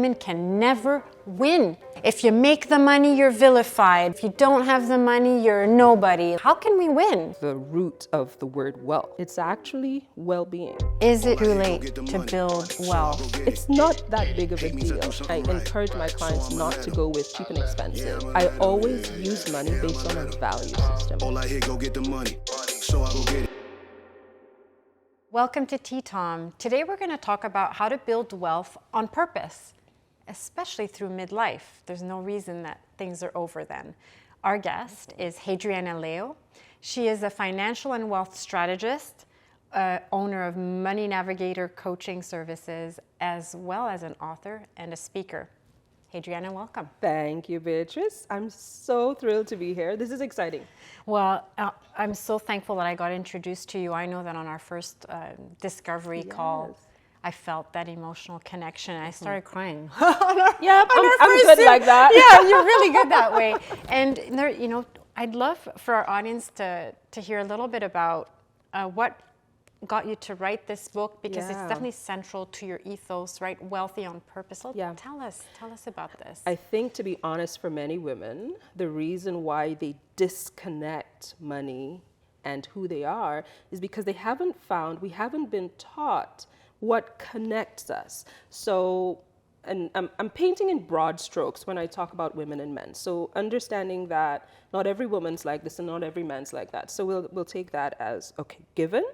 women can never win. If you make the money, you're vilified. If you don't have the money, you're nobody. How can we win? The root of the word wealth. It's actually well-being. Is it too late to build wealth? It's not that big of a deal. I encourage my clients not to go with cheap and expensive. I always use money based on a value system. All I hear, go get the money, so I go get it. Welcome to TTOM. Today we're going to talk about how to build wealth on purpose, especially through midlife. There's no reason that things are over then. Our guest is Hadriana Leo. She is a financial and wealth strategist, owner of Money Navigator Coaching Services, as well as an author and a speaker. Hadriana, welcome. Thank you, Beatrice. I'm so thrilled to be here. This is exciting. Well, I'm so thankful that I got introduced to you. I know that on our first discovery call, I felt that emotional connection. I started crying. I'm good like that. Yeah, you're really good that way. And there, you know, I'd love for our audience to hear a little bit about what got you to write this book, because it's definitely central to your ethos, right? Wealthy on purpose. Tell us about this. I think, to be honest, for many women, the reason why they disconnect money and who they are is because we haven't been taught what connects us. So, and I'm painting in broad strokes when I talk about women and men. So understanding that not every woman's like this and not every man's like that. So we'll take that as, okay, given.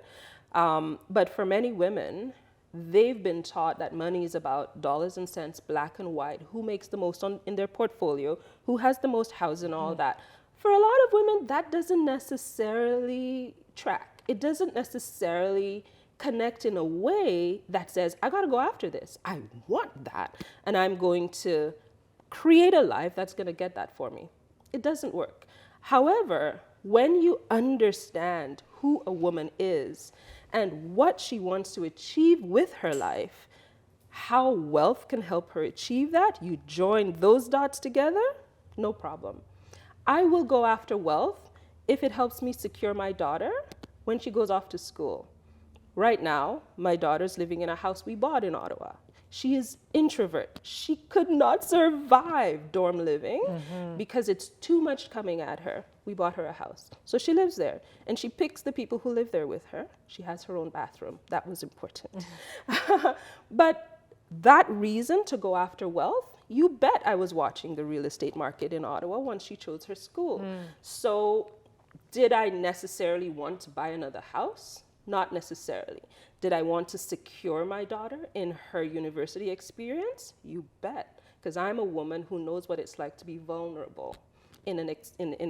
But for many women, they've been taught that money is about dollars and cents, black and white, who makes the most in their portfolio, who has the most house and all that. For a lot of women, that doesn't necessarily track. It doesn't necessarily connect in a way that says, I gotta go after this. I want that. And I'm going to create a life that's gonna get that for me. It doesn't work. However, when you understand who a woman is and what she wants to achieve with her life, how wealth can help her achieve that, you join those dots together, no problem. I will go after wealth if it helps me secure my daughter when she goes off to school. Right now, my daughter's living in a house we bought in Ottawa. She is introvert. She could not survive dorm living because it's too much coming at her. We bought her a house. So she lives there and she picks the people who live there with her. She has her own bathroom. That was important. But that reason to go after wealth, you bet I was watching the real estate market in Ottawa once she chose her school. So did I necessarily want to buy another house? Not necessarily. Did I want to secure my daughter in her university experience? You bet, because I'm a woman who knows what it's like to be vulnerable in an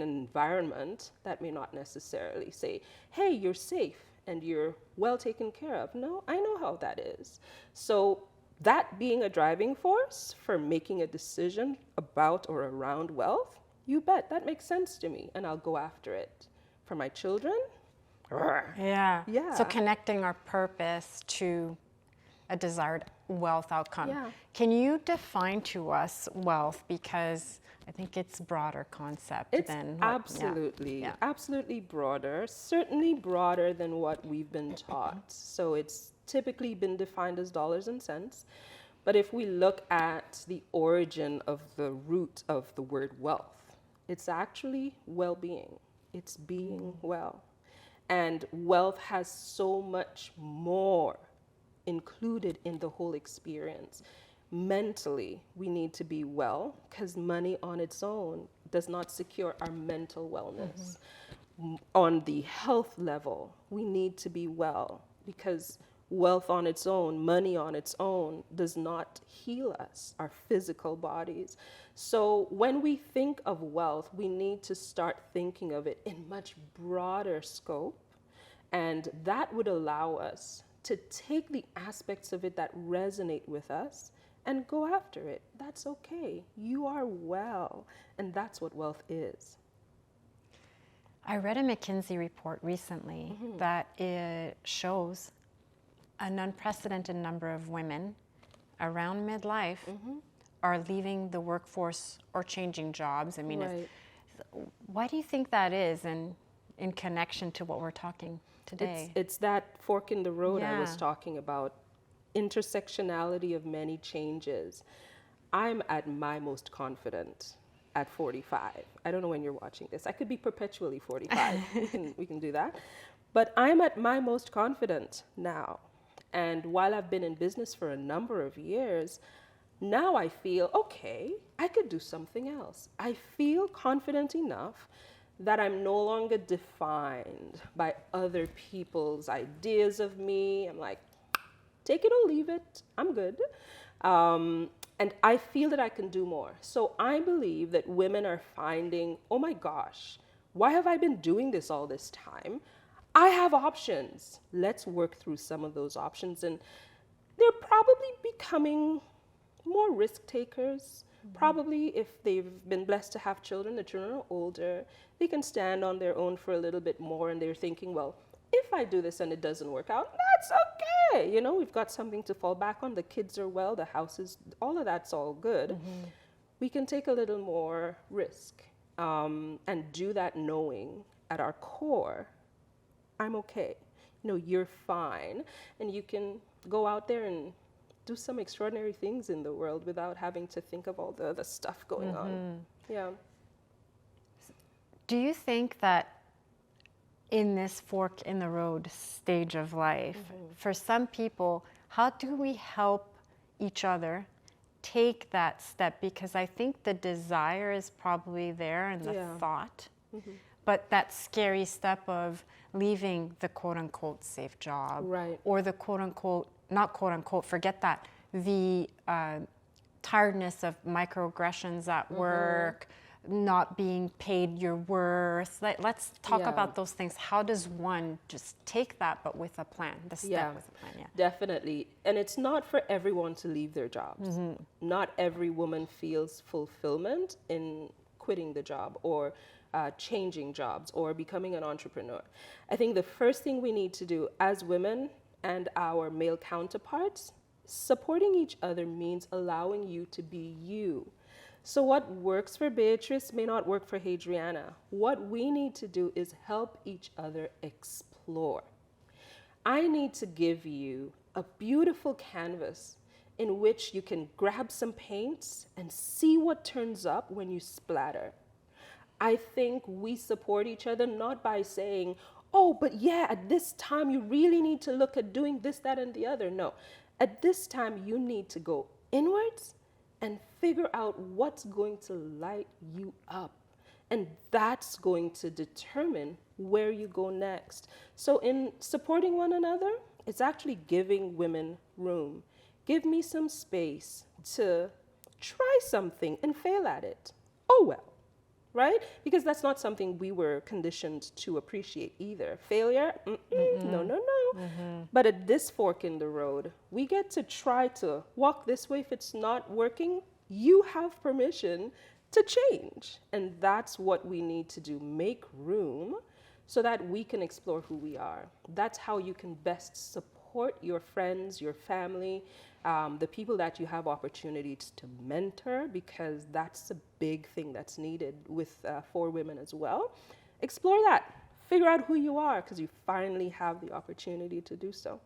environment that may not necessarily say, hey, you're safe and you're well taken care of. No, I know how that is. So that being a driving force for making a decision about or around wealth, you bet, that makes sense to me, and I'll go after it. For my children, Yeah. So connecting our purpose to a desired wealth outcome. Yeah. Can you define to us wealth? Because I think it's a broader concept than what, absolutely broader, certainly broader than what we've been taught. So it's typically been defined as dollars and cents. But if we look at the origin of the root of the word wealth, it's actually well-being. It's being well. And wealth has so much more included in the whole experience. Mentally, we need to be well, because money on its own does not secure our mental wellness. On the health level, we need to be well, because wealth on its own, money on its own, does not heal us, our physical bodies. So when we think of wealth, we need to start thinking of it in much broader scope, and that would allow us to take the aspects of it that resonate with us and go after it. That's okay. You are well, and that's what wealth is. I read a McKinsey report recently that it shows an unprecedented number of women around midlife are leaving the workforce or changing jobs. I mean, why do you think that is, and in connection to what we're talking today? It's that fork in the road I was talking about, intersectionality of many changes. I'm at my most confident at 45. I don't know when you're watching this. I could be perpetually 45. we can do that. But I'm at my most confident now. And while I've been in business for a number of years, now I feel, okay, I could do something else. I feel confident enough that I'm no longer defined by other people's ideas of me. I'm like, take it or leave it. I'm good. And I feel that I can do more. So I believe that women are finding, oh my gosh, why have I been doing this all this time? I have options. Let's work through some of those options. And they're probably becoming more risk takers. Probably if they've been blessed to have children, the children are older, they can stand on their own for a little bit more, and they're thinking, well, if I do this and it doesn't work out, that's okay. You know, we've got something to fall back on. The kids are well, the house is, all of that's all good. We can take a little more risk and do that knowing at our core, I'm okay. You know, you're fine. And you can go out there and do some extraordinary things in the world without having to think of all the other stuff going on. Yeah. Do you think that in this fork in the road stage of life, for some people, how do we help each other take that step? Because I think the desire is probably there and the thought, but that scary step of leaving the quote unquote safe job, or the quote unquote, not quote unquote, forget that, the tiredness of microaggressions at work, not being paid your worth. Let's talk about those things. How does one just take that, but with a plan, the step with a plan? Definitely. And it's not for everyone to leave their jobs. Not every woman feels fulfillment in quitting the job or changing jobs or becoming an entrepreneur. I think the first thing we need to do as women and our male counterparts, supporting each other means allowing you to be you. So what works for Beatrice may not work for Hadriana. What we need to do is help each other explore. I need to give you a beautiful canvas in which you can grab some paints and see what turns up when you splatter. I think we support each other not by saying, oh, but yeah, at this time you really need to look at doing this, that, and the other. No, at this time you need to go inwards and figure out what's going to light you up. And that's going to determine where you go next. So in supporting one another, it's actually giving women room. Give me some space to try something and fail at it. Oh well, right? Because that's not something we were conditioned to appreciate either. Failure? No. But at this fork in the road, we get to try to walk this way. If it's not working, you have permission to change. And that's what we need to do. Make room so that we can explore who we are. That's how you can best support your friends, your family, the people that you have opportunities to mentor, because that's a big thing that's needed for women as well. Explore that. Figure out who you are, because you finally have the opportunity to do so.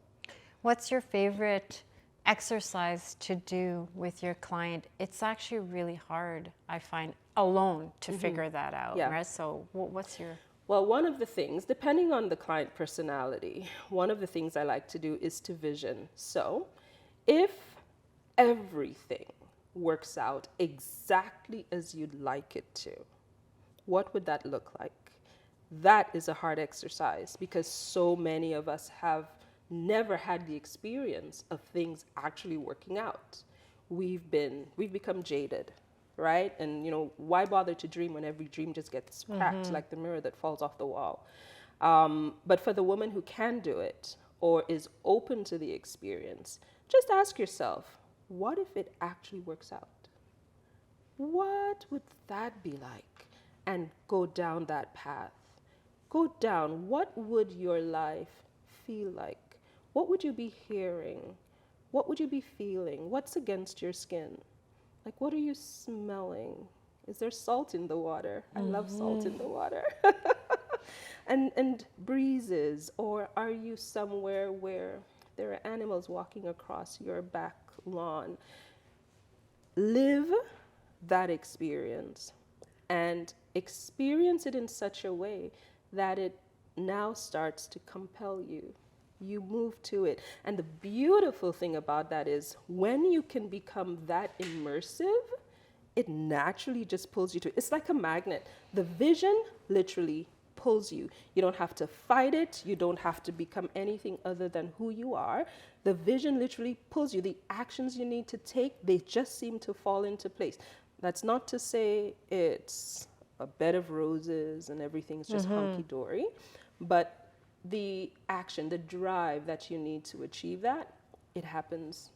What's your favorite exercise to do with your client? It's actually really hard, I find, alone to figure that out, right? So what's your... Well, one of the things, depending on the client personality, one of the things I like to do is to vision. So if everything works out exactly as you'd like it to, what would that look like? That is a hard exercise, because so many of us have never had the experience of things actually working out. We've become jaded, right? And you know, why bother to dream when every dream just gets cracked like the mirror that falls off the wall? But for the woman who can do it or is open to the experience, just ask yourself, what if it actually works out? What would that be like? And go down that path. Go down. What would your life feel like? What would you be hearing? What would you be feeling? What's against your skin? Like, what are you smelling? Is there salt in the water? I love salt in the water. and breezes, or are you somewhere where there are animals walking across your back lawn? live that experience and experience it in such a way that it now starts to compel you. You move to it. And the beautiful thing about that is when you can become that immersive, it naturally just pulls you to it. It's like a magnet. The vision literally pulls you. You don't have to fight it. You don't have to become anything other than who you are. The vision literally pulls you. The actions you need to take, they just seem to fall into place. That's not to say it's a bed of roses and everything's just hunky-dory, but the action, the drive that you need to achieve that, it happens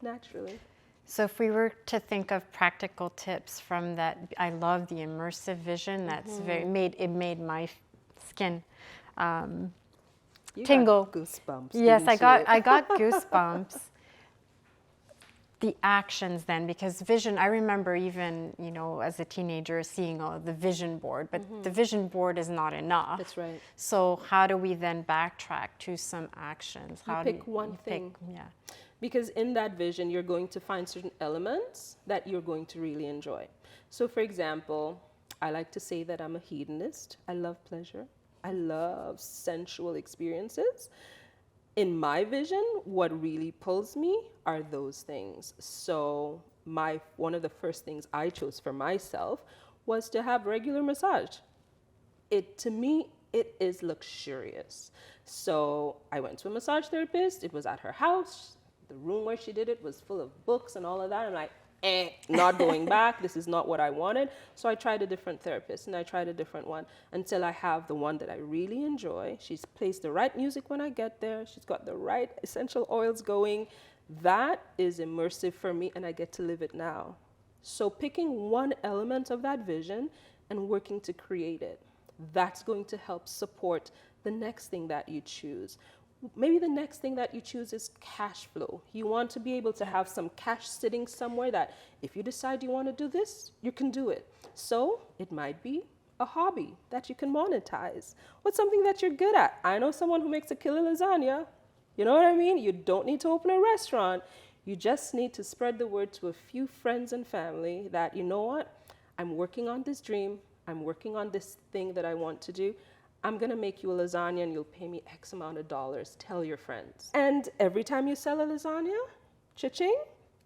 naturally. So if we were to think of practical tips from that, I love the immersive vision. That's it made my skin You tingle. got goosebumps. Yes, didn't I you? got goosebumps. The actions then, because vision, I remember even, as a teenager seeing the vision board, but the vision board is not enough. That's right. So how do we then backtrack to some actions? You How pick one thing. Yeah. Because in that vision, you're going to find certain elements that you're going to really enjoy. So for example, I like to say that I'm a hedonist. I love pleasure. I love sensual experiences. In my vision, what really pulls me are those things. So one of the first things I chose for myself was to have regular massage. To me, it is luxurious. So I went to a massage therapist. It was at her house. The room where she did it was full of books and all of that. I'm like, not going back. This is not what I wanted. So I tried a different therapist and I tried a different one until I have the one that I really enjoy. She's plays the right music when I get there. She's got the right essential oils going. That is immersive for me and I get to live it now. So picking one element of that vision and working to create it, that's going to help support the next thing that you choose. Maybe the next thing that you choose is cash flow. You want to be able to have some cash sitting somewhere that if you decide you want to do this, you can do it. So it might be a hobby that you can monetize. What's something that you're good at? I know someone who makes a killer lasagna. You know what I mean? You don't need to open a restaurant. You just need to spread the word to a few friends and family that, you know what? I'm working on this dream. I'm working on this thing that I want to do. I'm going to make you a lasagna and you'll pay me X amount of dollars. Tell your friends. And every time you sell a lasagna, cha-ching,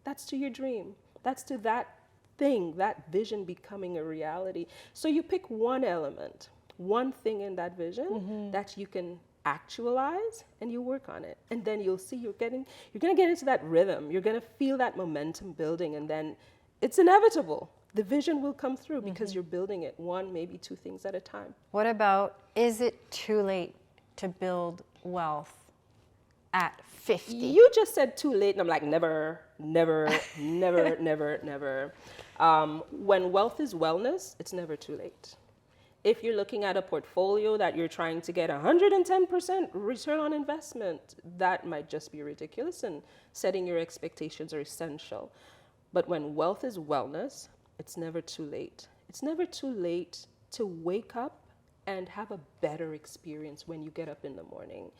that's to your dream. That's to that thing, that vision becoming a reality. So you pick one element, one thing in that vision that you can actualize and you work on it. And then you'll see you're going to get into that rhythm. You're going to feel that momentum building and then it's inevitable. The vision will come through because you're building it one, maybe two things at a time. What about, is it too late to build wealth at 50? You just said too late, and I'm like, never, never, never, never, never. When wealth is wellness, it's never too late. If you're looking at a portfolio that you're trying to get 110% return on investment, that might just be ridiculous, and setting your expectations are essential. But when wealth is wellness, it's never too late. It's never too late to wake up and have a better experience when you get up in the morning.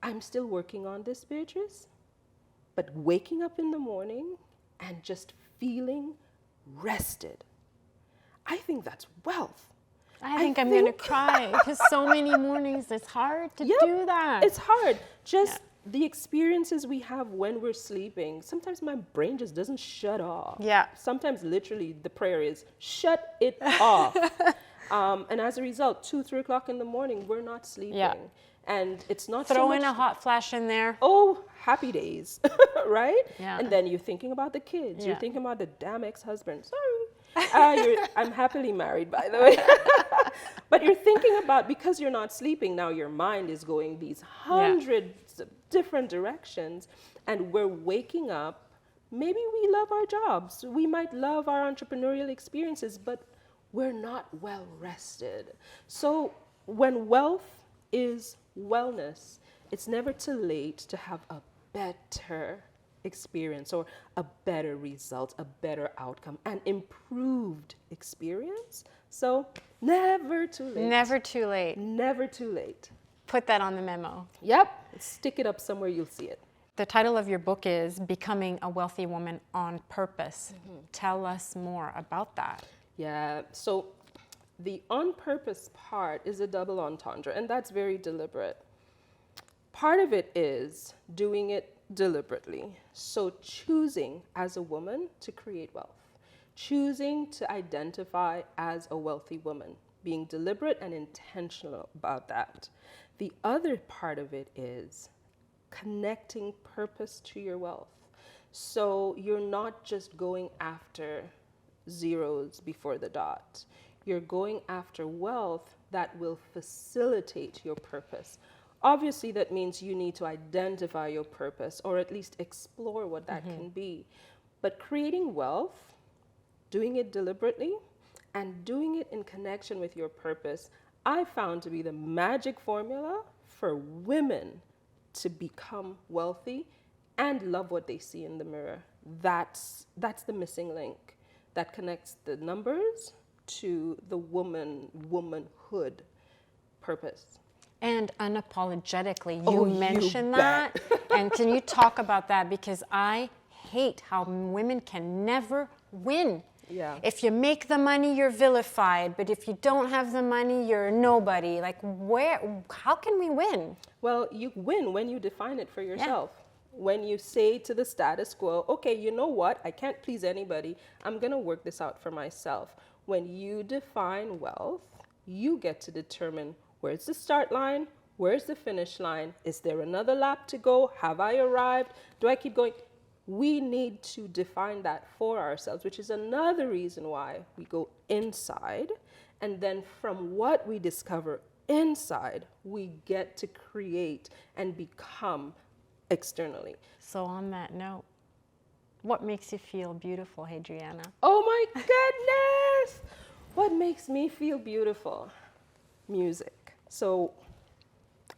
I'm still working on this, Beatrice, but waking up in the morning and just feeling rested, I think that's wealth. I think I'm going to cry because so many mornings it's hard to do that. It's hard. Just the experiences we have when we're sleeping, sometimes my brain just doesn't shut off. Yeah. Sometimes literally the prayer is, shut it off. And as a result, 2, 3 o'clock in the morning, we're not sleeping. Yeah. And it's not Throw so in much, a hot flash in there. oh, happy days, right? Yeah. And then you're thinking about the kids. Yeah. You're thinking about the damn ex-husband. Sorry. I'm happily married, by the way. But you're thinking about, because you're not sleeping, now your mind is going these hundreds of different directions. And we're waking up. Maybe we love our jobs. We might love our entrepreneurial experiences, but we're not well rested. So when wealth is wellness, it's never too late to have a better experience or a better result, a better outcome, an improved experience. So never too late. Never too late. Never too late. Put that on the memo. Yep. Stick it up somewhere, you'll see it. The title of your book is Becoming a Wealthy Woman on Purpose. Tell us more about that. Yeah, so the on purpose part is a double entendre, and that's very deliberate. Part of it is doing it deliberately. So choosing as a woman to create wealth, choosing to identify as a wealthy woman, being deliberate and intentional about that. The other part of it is connecting purpose to your wealth. So you're not just going after zeros before the dot. You're going after wealth that will facilitate your purpose. Obviously, that means you need to identify your purpose or at least explore what that can be. But creating wealth, doing it deliberately, and doing it in connection with your purpose, I found to be the magic formula for women to become wealthy and love what they see in the mirror. That's the missing link that connects the numbers to the womanhood purpose. And unapologetically, you Oh, you mentioned bet. that. And can you talk about that? Because I hate how women can never win. Yeah. If you make the money, you're vilified. But if you don't have the money, you're nobody. Like, how can we win? Well, you win when you define it for yourself. When you say to the status quo, okay, you know what? I can't please anybody. I'm going to work this out for myself. When you define wealth, you get to determine where's the start line, where's the finish line, is there another lap to go, have I arrived, do I keep going? We need to define that for ourselves, which is another reason why we go inside. And then from what we discover inside, we get to create and become externally. So on that note, what makes you feel beautiful, Hadriana? Oh my goodness! What makes me feel beautiful? Music. So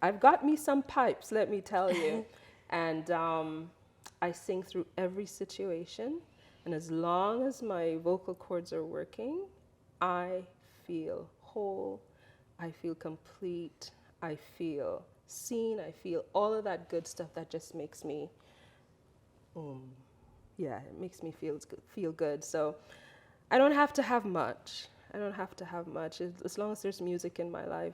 I've got me some pipes, let me tell you. And I sing through every situation. And as long as my vocal cords are working, I feel whole, I feel complete, I feel seen, I feel all of that good stuff that just makes me, it makes me feel good. So I don't have to have much. As long as there's music in my life,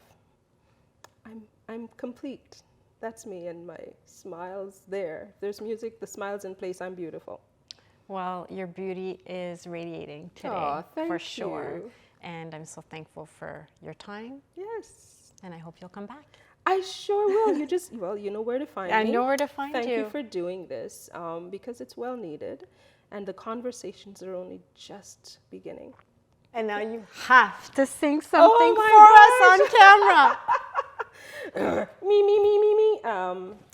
I'm complete. That's me, and my smile's there. If there's music, the smile's in place, I'm beautiful. Well, your beauty is radiating today, Aw, thank for sure. you. And I'm so thankful for your time, Yes. and I hope you'll come back. I sure will. You know where to find me. I know where to find Thank you. you for doing this because it's well needed, and the conversations are only just beginning. And now you have to sing something my for us on camera. Me.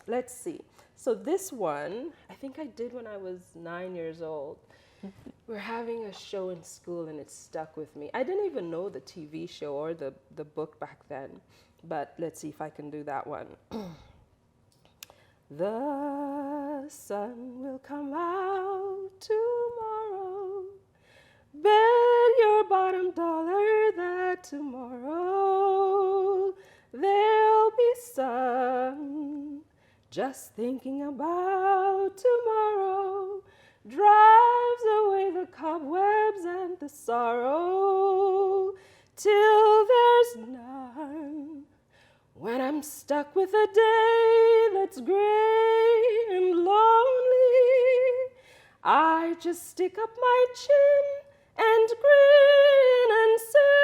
Let's see. So this one, I think I did when I was 9 years old. We're having a show in school and it stuck with me. I didn't even know the TV show or the book back then, but let's see if I can do that one. The sun will come out tomorrow. Bet your bottom dollar that tomorrow there'll be sun. Just thinking about tomorrow drives away the cobwebs and the sorrow till there's none. When I'm stuck with a day that's gray and lonely, I just stick up my chin and grin and say,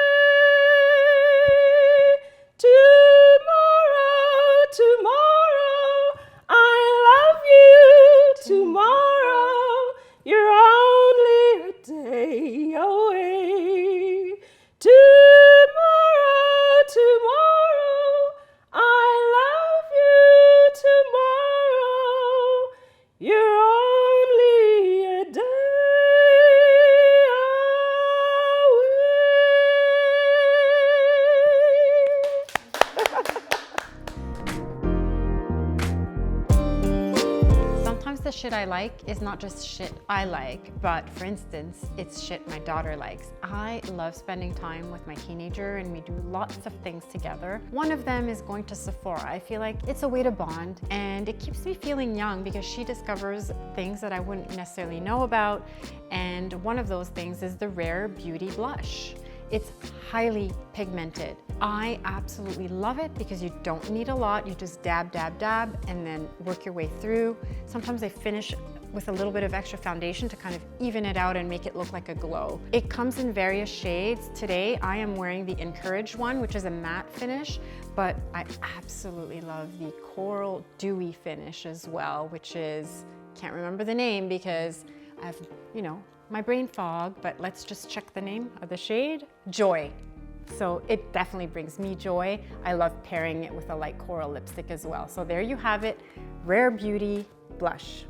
tomorrow, tomorrow, I love you, tomorrow, you're only a day away. Tomorrow, tomorrow, I love you, tomorrow, you're only a day away. shit I like is not just shit I like, but for instance, it's shit my daughter likes. I love spending time with my teenager and we do lots of things together. One of them is going to Sephora. I feel like it's a way to bond and it keeps me feeling young because she discovers things that I wouldn't necessarily know about. And one of those things is the Rare Beauty blush. It's highly pigmented. I absolutely love it because you don't need a lot. You just dab, dab, dab, and then work your way through. Sometimes I finish with a little bit of extra foundation to kind of even it out and make it look like a glow. It comes in various shades. Today, I am wearing the Encouraged one, which is a matte finish, but I absolutely love the Coral Dewy finish as well, which is, can't remember the name because I have, my brain fog, but let's just check the name of the shade. Joy. So it definitely brings me joy. I love pairing it with a light coral lipstick as well. So there you have it, Rare Beauty blush.